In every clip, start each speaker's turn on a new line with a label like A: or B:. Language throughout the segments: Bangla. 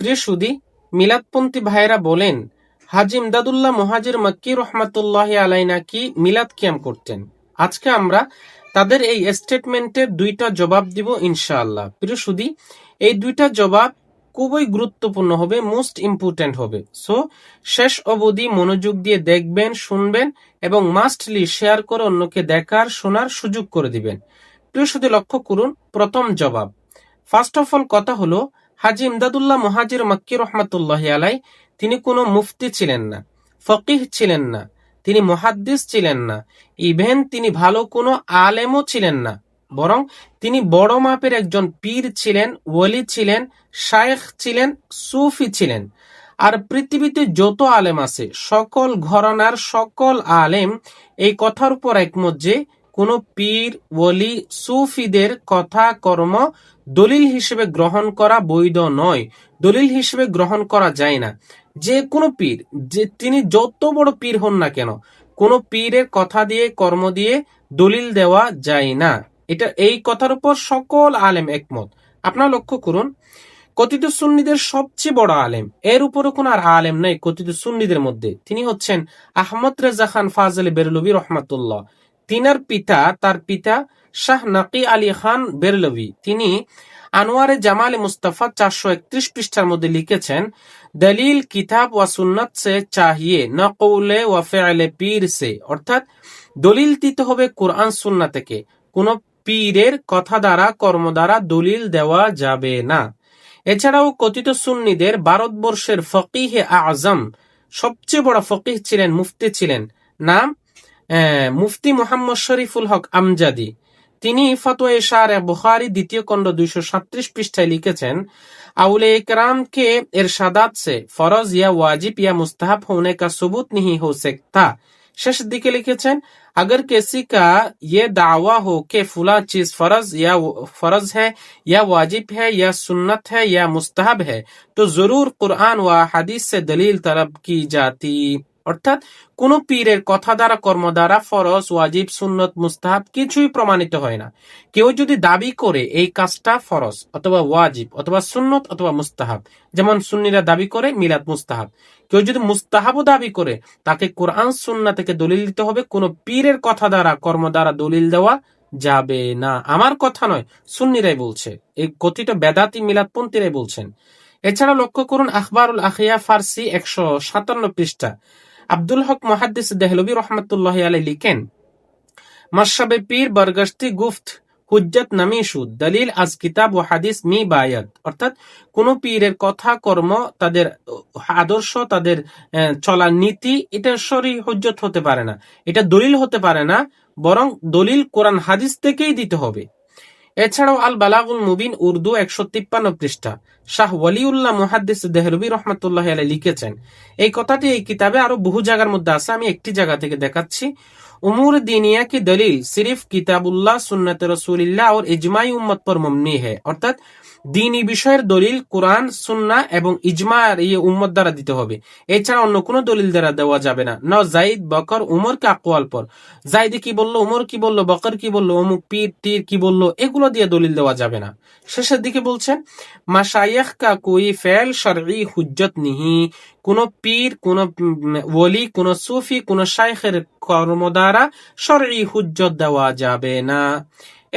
A: প্রিয় সুদী, মিলাদপন্থী ভাইয়েরা বলেন হাজি ইমদাদুল্লাহ মুহাজির মক্কি রহমাতুল্লাহি আলাই নাকি মিলাদ কিয়াম করতেন। আজকে আমরা তাদের এই স্টেটমেন্টের দুইটা জবাব দিব ইনশাআল্লাহ। প্রিয় সুদী, এই দুইটা জবাব খুবই গুরুত্বপূর্ণ হবে, মোস্ট ইম্পর্টেন্ট হবে। সো শেষ অবধি মনোযোগ দিয়ে দেখবেন, শুনবেন এবং মাস্টলি শেয়ার করে অন্যকে দেখার শোনার সুযোগ করে দিবেন। প্রিয় সুদী, লক্ষ্য করুন প্রথম জবাব। ফার্স্ট অফ অল কথা হলো, হাজি ইমদাদুল্লাহ মুহাজির মক্কি রহমাতুল্লাহি আলাই তিনি কোনো মুফতি ছিলেন না, ফকিহ ছিলেন না, তিনি মুহাদ্দিস ছিলেন না, ইভেন তিনি ভালো কোনো আলেমও ছিলেন না, বরং তিনি বড় মাপের একজন পীর ছিলেন, ওলি ছিলেন, শায়েখ ছিলেন, সুফি ছিলেন। আর পৃথিবীতে যত আলেম আছে, সকল ঘরানার সকল আলেম এই কথার উপর একমত যে কোনো পীর, ওলি, সুফিদের কথা কর্ম দলিল হিসেবে গ্রহণ করা বৈধ নয়, দলিল হিসেবে গ্রহণ করা যায় না। যে কোনো পীর, যে তিনি যত বড় পীর হন না কেন, কোনো পীরের কথা দিয়ে কর্ম দিয়ে দলিল দেওয়া যায় না। এটা এই কথার উপর সকল আলেম একমত। আপনারা লক্ষ্য করুন, কথিত সুন্নিদের সবচেয়ে বড় আলেম, এর উপরও কোন আর আলেম নাই কথিত সুন্নিদের মধ্যে, তিনি হচ্ছেন আহমদ রেজা খান ফাজলি বেরলভী রহমাতুল্লাহ। তার পিতা শাহ নাকি আলী খান বেরলভী, তিনি আনোয়ারে জামাল মুস্তাফা 431 পৃষ্ঠার মধ্যে লিখেছেন, দলিল কিতাব ওয়া সুন্নাত সে চাহিয়ে না কৌলে ওয়া ফেলে পীর সে, অর্থাৎ দলিল দিতে হবে কোরআন সুন্নাহ থেকে, কোন পীরের কথা দ্বারা কর্ম দ্বারা দলিল দেওয়া যাবে না। এছাড়াও কথিত সুন্নিদের ভারতবর্ষের ফকিহে আজম, সবচেয়ে বড় ফকিহ ছিলেন, মুফতি ছিলেন, নাম মুফতি মুহাম্মদ শরীফুল হক আমজাদি। তিনি ফতোয়া শারে বুখারী দ্বিতীয় খণ্ড 237 পৃষ্ঠায় লিখেছেন, আউলে ইকরামকে ইরশাদাত সে ফরজ ইয়া ওয়াজিব ইয়া মুস্তাহাব হোনে কা সুবুত नहीं हो सकता। শেষ দিকে লিখেছেন, अगर किसी का ये दावा हो कि फला चीज फर्ज है या वाजिब है या सुन्नत है या मुस्तहब है तो जरूर कुरान व हदीस से दलील तलब की जाती। অর্থাৎ কোন পীরের কথা দ্বারা কর্ম দ্বারা ফরজ, ওয়াজিব, সুন্নত, মুস্তাহাব কিছুই প্রমাণিত হয় না। কেউ যদি দাবি করে এই কাজটা ফরজ অথবা ওয়াজিব অথবা সুন্নত অথবা মুস্তাহাব, যেমন সুন্নিরা দাবি করে মিলাদ মুস্তাহাব, কেউ যদি মুস্তাহাবও দাবি করে, তাকে কোরআন সুন্নাহ থেকে দলিল দিতে হবে, কোন পীরের কথা দ্বারা কর্ম দ্বারা দলিল দেওয়া যাবে না। আমার কথা নয়, সুন্নিরাই বলছে, এই কথিত বেদাতি মিলাদপন্থীরাই বলছেন। এছাড়া লক্ষ্য করুন আখবারুল আখিয়া ফার্সি 157 পৃষ্ঠা, আব্দুল হক মুহাদ্দিস দেহলভী রহমাতুল্লাহি আলাইহি লিখেন, মাশরাবে পীর বরগশতি গুফত হুজ্জত নামিশু দলিল আজ কিতাব ও হাদিস মি বায়াত, অর্থাৎ কোন পীরের কথা কর্ম, তাদের আদর্শ, তাদের চলার নীতি, এটা শরঈ হুজ্জত হতে পারে না, এটা দলিল হতে পারে না, বরং দলিল কোরআন হাদিস থেকেই দিতে হবে। এছাড়াও আল বালাগুল মুবিন উর্দু 153 পৃষ্ঠা, শাহ ওয়ালিউল্লাহ মুহাদ্দিস দেহলভী রহমাতুল্লাহি আলাইহি লিখেছেন। এই কথাটি এই কিতাবে আরো বহু জায়গার মধ্যে আছে, আমি একটি জায়গা থেকে দেখাচ্ছি। उमूर दीनिया की दलील सिर्फ किताबुल्लाह, सुन्नत रसूलिल्लाह और इजमाई उम्मत पर मबनी है, অর্থাৎ দ্বীনি বিষয়ের দলিল কোরআন, সুন্নাহ এবং ইজমার এই উম্মত দ্বারা দিতে হবে, এছাড়া অন্য কোনো দলিল দ্বারা দেওয়া যাবে না। না জাইদ, বকর, উমর কে আকওয়াল পর, জাইদ কি বললো, উমর কি বললো, বকর কি বললো, অমুক পীর তীর কি বললো, এগুলো দিয়ে দলিল দেওয়া যাবে না। শেষের দিকে বলছেন, মাশায়েখ কা কোই ফেল শরঈ হুজ্জত নিহি, কোন পীর, কোন ওলি, কোন সুফি, কোন শাইখের কর্ম দ্বারা শরঈ হুজ্জত দেওয়া যাবে না।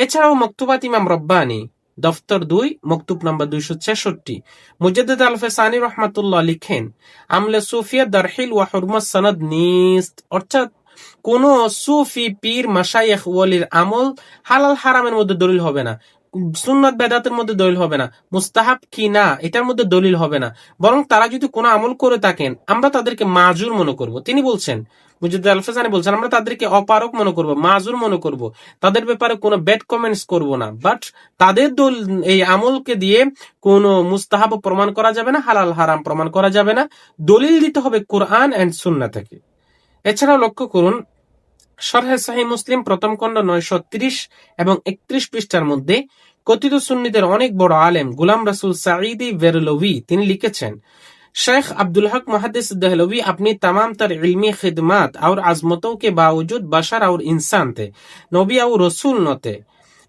A: এছাড়াও মকতুবাত ইমাম রব্বানী দফতর 2 মকতুব নম্বর 266, মুজাদ্দিদ আল ফেসানি রহমাতুল্লাহ লিখেন, আমলে সুফিয়া দারহিল ওয়া হুরমাত সনদ নিস্ত, অর্থাৎ কোন সুফি, পীর, মাশায়েখ, ওলির আমল হালাল হারামের মধ্যে দলিল হবে না, সুন্নাত বেদাতের মধ্যে দলিল হবে না, মুস্তাহাব কি না এটার মধ্যে দলিল হবে না, বরং তারা যদি কোনো আমল করে থাকেন আমরা তাদেরকে মাজুর মনে করব। তিনি বলছেন, মুজাদ্দিদ আল ফেসানি বলছেন, আমরা তাদেরকে অপারক মনে করব, মাজুর মনে করব, তাদের ব্যাপারে কোনো ব্যাড কমেন্টস করব না। বাট তাদের এই আমলকে দিয়ে কোনো মুস্তাহাব প্রমাণ করা যাবে না, হালাল হারাম প্রমাণ করা যাবে না, দলিল দিতে হবে কোরআন এন্ড সুন্নাহ থেকে। এছাড়াও লক্ষ্য করুন শরহে সহিহ মুসলিম প্রথম খণ্ড 930 এবং 31 পৃষ্ঠার মধ্যে কথিত সুন্নিদের অনেক বড় আলেম গুলাম রাসূল সাঈদী বেরলভী তিনি লিখেছেন, शेख अब्दुल हक मुहद्दिस दहलवी अपनी तमाम तर इल्मी खिदमत और आजमतों के बावजूद बशर और इंसान थे, नबी और रसूल न थे।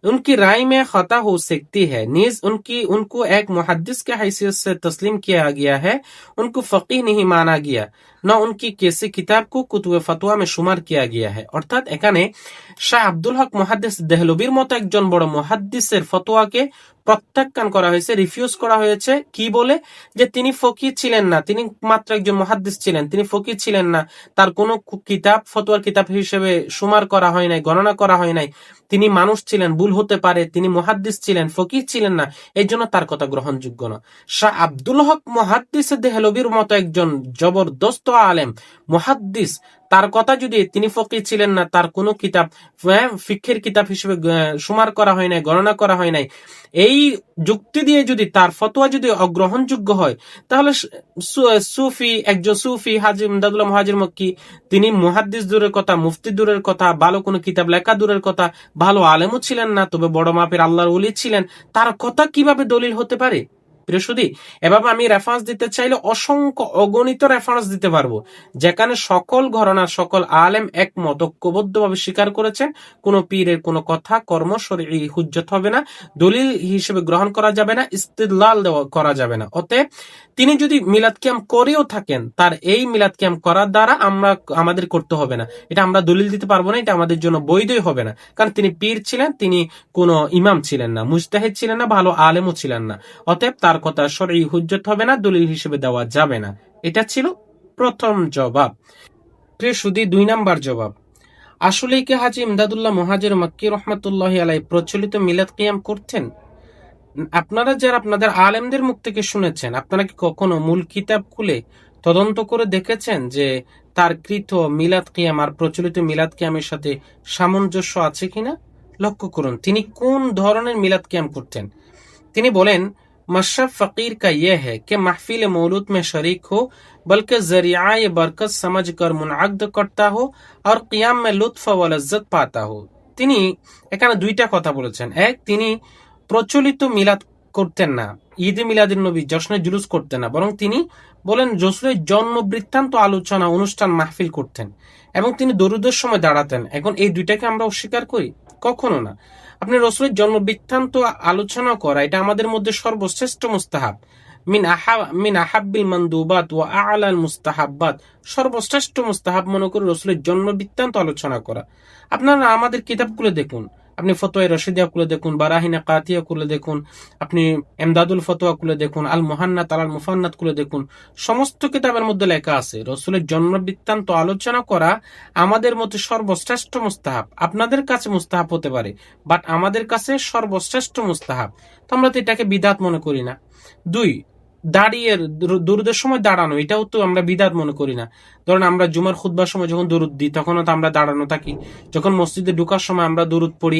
A: उनकी राय में खता हो सकती है, नीज उनको एक मुहद्दिस के हैसियत से तस्लीम किया गया है, उनको फकीह नहीं माना गया, न उनकी किसी किताब को कुतुब फतवा में शुमार किया गया है। অর্থাৎ এখানে শাহ আব্দুল হক মুহাদ্দিস দেহলভির মতো একজন বড় মুহাদ্দিসের ফতোয়াকে প্রত্যাখ্যান করা হয়েছে, রিফিউজ করা হয়েছে। কি বলে? যে তিনি ফকিহ ছিলেন না, তিনি মাত্র একজন মুহাদ্দিস ছিলেন, তিনি ফকিহ ছিলেন না, তার কোনো কিতাব ফতোয়ার কিতাব হিসেবে শুমার করা হয় নাই, গণনা করা হয় নাই, তিনি মানুষ ছিলেন, ভুল হতে পারে, তিনি মুহাদ্দিস ছিলেন, ফকিহ ছিলেন না, এই জন্য তার কথা গ্রহণযোগ্য না। শাহ আব্দুল হক মুহাদ্দিস দেহলভির মতো একজন জবরদস্ত আলেম মুহাদ্দিস, তার কথা যদি, তিনি ফকিহ ছিলেন না, তার কোনো কিতাব ফিকহের কিতাব হিসেবে শুমার করা হয় নাই, গণনা করা হয় নাই, এই যুক্তি দিয়ে যদি তার ফতোয়া যদি অগ্রহণযোগ্য হয়, তাহলে একজন সুফি হাজী ইমদাদুল্লাহ মুহাজির মক্কি, তিনি মুহাদ্দিস দূরের কথা, মুফতি দূরের কথা, ভালো কোনো কিতাব লেখা দূরের কথা, ভালো আলেমও ছিলেন না, তবে বড় মাপের আল্লাহর ওলি ছিলেন, তার কথা কিভাবে দলিল হতে পারে? প্রিয়সুধী, এভাবে আমি রেফারেন্স দিতে চাইলে অসংখ্য অগণিত রেফারেন্স দিতে পারবো, যেখানে সকল ঘরানার সকল আলেম একমত ঐক্যবদ্ধভাবে স্বীকার করেছেন কোন পীরের কোন কথা কর্ম শরঈ হুজ্জত হবে না, দলিল হিসেবে গ্রহণ করা যাবে না, ইস্তিদলাল করা যাবে না। অতএব তিনি যদি মিলাদ কিয়াম করেও থাকেন, তার এই মিলাদ কিয়াম করার দ্বারা আমাদের করতে হবে না, এটা আমরা দলিল দিতে পারবো না, এটা আমাদের জন্য বৈধই হবে না। কারণ তিনি পীর ছিলেন, তিনি কোনো ইমাম ছিলেন না, মুজতাহিদ ছিলেন না, ভালো আলেমও ছিলেন না। অতএব তার কথা শরঈ হুজ্জত হবে না, দলিল হিসেবে দেওয়া যাবে না। এটা ছিল প্রথম জবাব। প্রিয় সুধী, 2 নাম্বার জবাব, আসলে কি হাজী ইমদাদুল্লাহ মুহাজির মক্কি রহমাতুল্লাহি আলাইহি প্রচলিত মিলাদ কিয়াম করতেন? আপনারা যারা আপনাদের আলেমদের মুখ থেকে শুনেছেন, আপনারা কি কখনো মূল কিতাব খুলে তদন্ত করে দেখেছেন যে তার কৃত মিলাদ কিয়াম আর প্রচলিত মিলাদ কিয়ামের সাথে সামঞ্জস্য আছে কিনা? লক্ষ্য করুন তিনি কোন ধরনের মিলাদ কিয়াম করতেন। তিনি বলেন, मशरफ फकीर का यह है कि महफिल मौलूद में शरीक हो, बल्कि जरिया बरकत समझ कर मुनअक्द करता हो और कियाम में लुत्फ व लज्जत पाता हो। তিনি এখানে দুইটা কথা বলেছেন। এক, তিনি প্রচলিত মিলাদ করতেন না, ঈদ মিলাদুন নবী জশ্নে জুলুস করতেন না, বরং তিনি বলেন রসুলের জন্ম বৃত্তান্ত আলোচনা অনুষ্ঠান মাহফিল করতেন এবং তিনি দরুদের সময় দাঁড়াতেন। এখন এই দুইটাকে আমরা অস্বীকার করি? কখনো না। আপনি রসুলের জন্ম বৃত্তান্ত আলোচনা করা, এটা আমাদের মধ্যে সর্বশ্রেষ্ঠ মুস্তাহাব, মিন আহাব্বিল মানদুবাত ওয়া আ'লাল মুস্তাহাব্বাত, সর্বশ্রেষ্ঠ মুস্তাহাব মনে করে রসুলের জন্ম বৃত্তান্ত আলোচনা করা। আপনারা আমাদের কিতাব খুলে দেখুন, আপনি ফতোয়া রশিদিয়া খুলে দেখুন, বারাহিনা কাতিয়া খুলে দেখুন, আপনি এমদাদুল ফতোয়া খুলে দেখুন, আল মুহান্নাত আল মুফান্নাত খুলে দেখুন, সমস্ত কিতাবের মধ্যে লেখা আছে রসুলের জন্ম বৃত্তান্ত আলোচনা করা আমাদের মধ্যে সর্বশ্রেষ্ঠ মুস্তাহাব। আপনাদের কাছে মুস্তাহাব হতে পারে, বাট আমাদের কাছে সর্বশ্রেষ্ঠ মুস্তাহাব, তো আমরা তো এটাকে বিদআত মনে করি না। 2, দাঁড়িয়ে দুরুদের সময় দাঁড়ানো, এটাও তো আমরা বিদআত মনে করি না। ধরেন আমরা জুমার খুতবার সময় যখন দুরুদ দিই, তখনও তো আমরা দাঁড়ানো থাকি। যখন মসজিদে ঢোকার সময় আমরা দুরুদ পড়ি,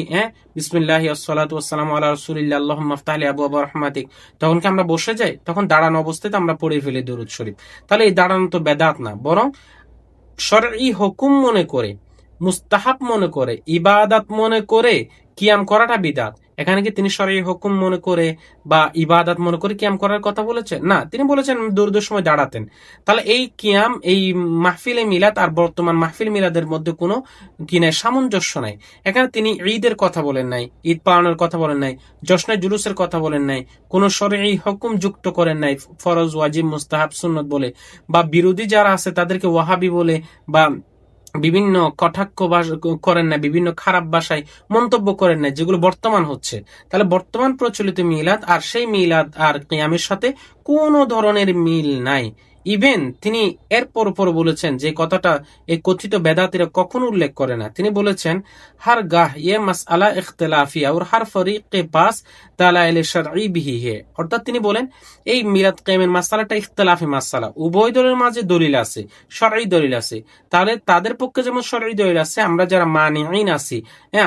A: বিসমিল্লাহি আসসালাতু ওয়াসসালামু আলা রাসূলিল্লাহ আল্লাহুম্মা ইফতাহ লি আবওয়াব রাহমাতিক, তখন কি আমরা বসে যাই? তখন দাঁড়ানো অবস্থায় আমরা পড়ে ফেলি দুরুদ শরীফ। তাহলে এই দাঁড়ানো তো বেদাত না, বরং শরঈ হুকুম মনে করে, মুস্তাহাব মনে করে, ইবাদত মনে করে কিয়াম করাটা বিদআত। এখানে কি তিনি শরঈ হুকুম মনে করে বা ইবাদত মনে করে কিয়াম করার কথা বলেছেন? না, তিনি বলেছেন দুরুদের সময় দাঁড়াতেন। তাহলে এই কিয়াম, এই মাহফিলে মিলাদ আর বর্তমান মাহফিল মিলাদের মধ্যে কোনো কি নাই, সামঞ্জস্য নাই। এখানে তিনি ঈদের কথা বলেন নাই, ঈদ পালনের কথা বলেন নাই, জশ্নে জুলুসের কথা বলেন নাই, কোনো শরঈ হুকুম যুক্ত করেন নাই, ফরজ ওয়াজিব মুস্তাহাব সুন্নত বলে, বা বিরোধী যারা আছে তাদেরকে ওয়াহাবি বলে বা বিভিন্ন কটাক্ষ করেন না, বিভিন্ন খারাপ ভাষায় মন্তব্য করেন না, যেগুলো বর্তমান হচ্ছে। তাহলে বর্তমান প্রচলিত মিলাদ আর সেই মিলাদ আর কিয়ামের সাথে কোনো ধরনের মিল নাই। ইভেন তিনি এরপর বলেছেন যে কথাটা এই কথিত বেদাতিরা কখনো উল্লেখ করে না। তিনি বলেছেন, হার গাহ ইয়ে মাসআলা ইখতিলাফিয়া और हर फरीक के पास दलाइल शरई भी है। অর্থাৎ তিনি বলেন এই মিলাদ কিয়ামের মাসআলাটা ইখতিলাফি মাসআলা, উভয় দলের মাঝে দলিল আছে, শরঈ দলিল আছে। তাহলে তাদের পক্ষে যেমন শরঈ দলিল আছে, আমরা যারা মানিঈন আছি,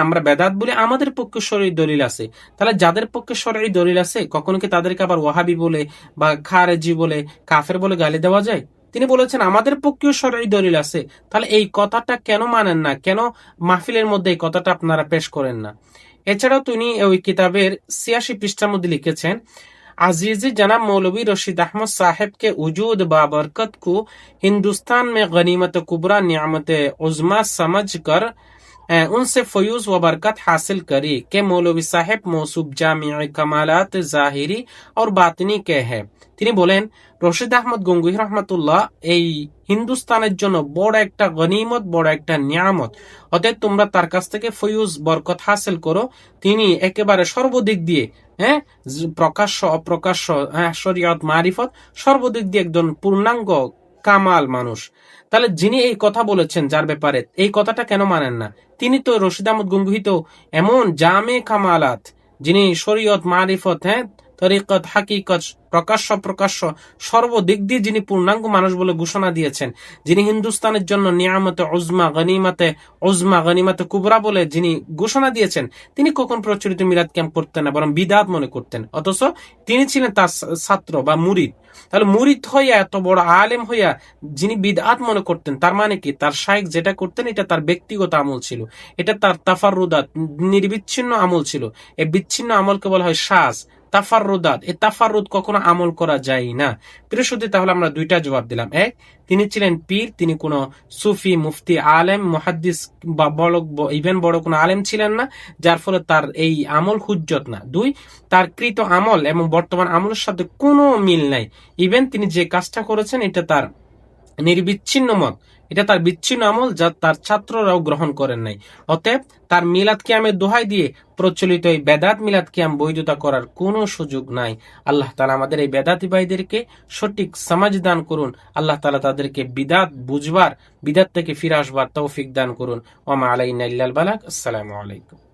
A: আমরা বেদাত বলি, আমাদের পক্ষে শরঈ দলিল আছে। তাহলে যাদের পক্ষে শরঈ দলিল আছে, কখনো কি তাদেরকে আবার ওয়াহাবি বলে বা খারেজি বলে, কাফের বলে গালি দেওয়া যায়? তিনি বলেছেন আমাদের পক্ষেও শরঈ দলিল আছে। তাহলে এই কথাটা কেন মানেন না? কেন মাহফিলের মধ্যে এই কথাটা আপনারা পেশ করেন না? এছাড়াও তিনি ওই কিতাবের 86 পৃষ্ঠার মধ্যে লিখেছেন, अजीजी जनाब मौलवी रशीद अहमद साहब के वजूद बाबरकत को हिंदुस्तान में गनीमत कुबरा नियामत उज़्मा समझ कर उनसे फयूज व बरकत हासिल करी के मौलवी साहेब मौसूब जामिया कमालात जाहिरी और बातनी के है। তিনি বলেন রশিদ আহমদ গঙ্গুহি রহমাতুল্লাহ এই হিন্দুস্তানের জন্য বড় একটা গনিমত, বড় একটা নিয়ামত, অতএব তোমরা তার কাছ থেকে ফয়ুজ বরকত হাসিল করো। তিনি একেবারে সর্বদিক দিয়ে প্রকাশ্য অপ্রকাশ্য শরিয়ত মারিফত সর্বদিক দিয়ে একজন পূর্ণাঙ্গ কামাল মানুষ। তাহলে যিনি এই কথা বলেছেন, যার ব্যাপারে এই কথাটা কেন মানেন না? তিনি তো রশিদ আহমদ গঙ্গুহি তো এমন জামে কামালাত, যিনি শরীয়ত মারিফত তরিকত হাকিকত প্রকাশ্য প্রকাশ্য সর্বদিক দিয়ে যিনি পূর্ণাঙ্গ মানুষ বলে ঘোষণা দিয়েছেন, যিনি হিন্দুস্তানের জন্য নিয়ামতে উজমা গনিমতে কুবরা বলে যিনি ঘোষণা দিয়েছেন, তিনি কখন প্রচলিত মিলাদ ক্যাম্প করতেন না, বরং বিদাত মনে করতেন। অথচ তিনি ছিলেন তার ছাত্র বা মুরিদ। তাহলে মুরিদ হইয়া, এত বড় আলেম হইয়া যিনি বিদআত মনে করতেন, তার মানে কি তার শাইখ যেটা করতেন এটা তার ব্যক্তিগত আমল ছিল, এটা তার তাফাররুদাত নির্বিচ্ছিন্ন আমল ছিল। এই বিচ্ছিন্ন আমলকে বলা হয় শাজ, তাফাররুদাত। এই তাফাররুদ কখনো আমল করা যায় না। প্রিয়সুধী, তাহলে আমরা দুইটা জবাব দিলাম। এক, তিনি ছিলেন পীর, তিনি কোন সুফি মুফতি আলেম মুহাদ্দিস বা বড় কোন আলেম ছিলেন না, যার ফলে তার এই আমল হুজ্জত না। দুই, তার কৃত আমল এবং বর্তমান আমলের সাথে কোনো মিল নাই। ইভেন তিনি যে কাজটা করেছেন এটা তার নির্বিচ্ছিন্ন মত, এটা তার বিচ্ছিন্ন আমল, যা তার ছাত্ররাও গ্রহণ করেন নাই। অতএব তার মিলাদ কিয়ামের দোহাই দিয়ে প্রচলিত এই বেদাত মিলাদ কিয়াম বৈধতা করার কোনো সুযোগ নাই। আল্লাহ তাআলা আমাদের এই বেদাতি ভাইদেরকে সঠিক সমাজ দান করুন। আল্লাহ তাআলা তাদেরকে বিদাত বুঝবার, বিদাত থেকে ফিরে আসবার তৌফিক দান করুন। ওয়া মা আলাইনা ইল্লাল বালাগ। আসসালামু আলাইকুম।